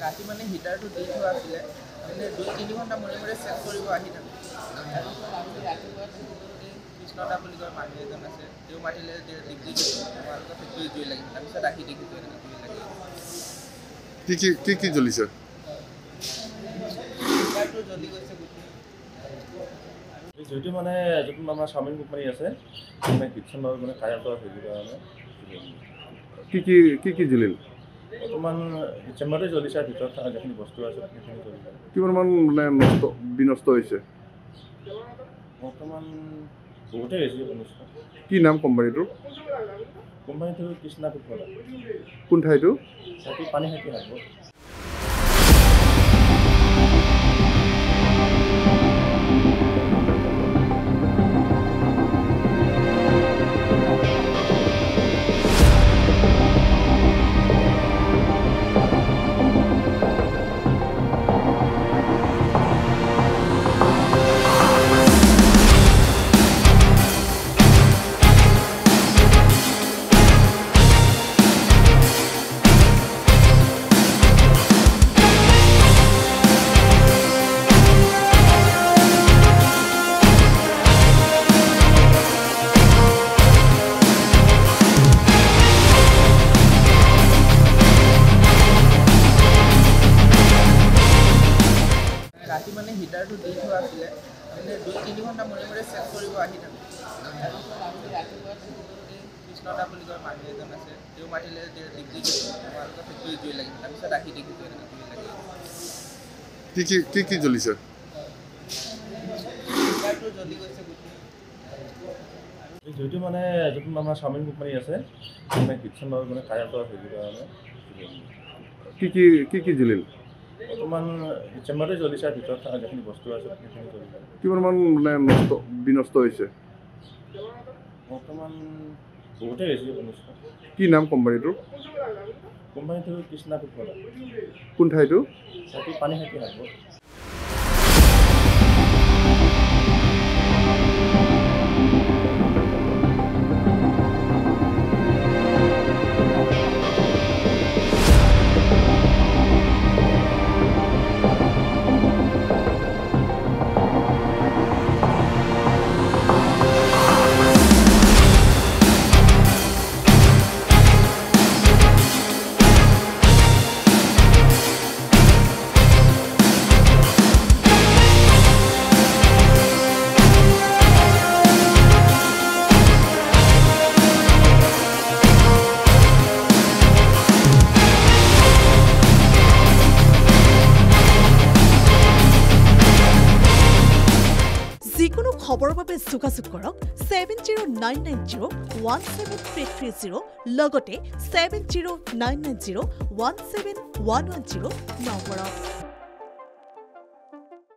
ৰাতি মানে হিটাৰটো দি থোৱা আছিলে মানে 2-3 ঘণ্টা মূৰে চেক কৰিব আহি থাকে তাৰপিছত আমি ৰাতিপুৱা কৃষ্ণদা বুলি কয় মানুহ এজন আছে তেওঁ মাতিলে ডিগ্ৰী তোমালোকৰ ফেক্টৰী জুই লাগিল তাৰপিছত আহি দেখিছোঁ এনেকৈ জুই লাগি কি জ্বলিছে হিটাৰটো জ্বলি গৈছে গোটেই জুইটো মানে যোনটো আমাৰ চাওমিন কোম্পানী আছে মানে কিটচেনৰ মানে কাৰেণ্টৰ হেৰি কাৰণে কি জ্বলিল বৰ্তমান চেম্বাৰতে জ্বলিছে ভিতৰত থকা যিখিনি বস্তু আছে সেইখিনি জ্বলিছে কিমানমান মানে বিনষ্ট হৈছে বৰ্তমান বহুতেই হৈছে অনিষ্ট কি নাম কোম্পানীটোৰ কৃষ্ণা ফুটবল কোন ঠাইটো পানীখাইটি হাব ৰাতি মানে হিটাৰটো দি থোৱা আছিলে মানে 2-3 ঘণ্টা মূৰে চেক কৰিব আহি থাকে তাৰপিছত আমি ৰাতিপুৱা কৃষ্ণদা বুলি কয় মানুহ এজন আছে তেওঁ মাতিলে ডিগ্ৰী তোমালোকৰ ফেক্টৰী জুই লাগিল তাৰপিছত আহি দেখিছোঁ এনেকৈ জুই লাগি কি জ্বলিছে হিটাৰটো জ্বলি গৈছে গোটেই জুইটো মানে যোনটো আমাৰ চাওমিন কোম্পানী আছে মানে কিটচেনৰ মানে কাৰেণ্টৰ হেৰি কাৰণে কি জ্বলিল বৰ্তমান চেম্বাৰতে জ্বলিছে ভিতৰত থকা যিখিনি বস্তু আছে সেইখিনি জ্বলিছে কিমানমান মানে বিনষ্ট হৈছে বৰ্তমান বহুতেই হৈছে অনিষ্ট কি নাম কোম্পানীটোৰ কৃষ্ণা ফুটবল কোন ঠাইটো পানীখাইটি হাব যিকোনো খবৰৰ বাবে যোগাযোগ কৰক 7099017330 লগতে 7099017110 নম্বৰত।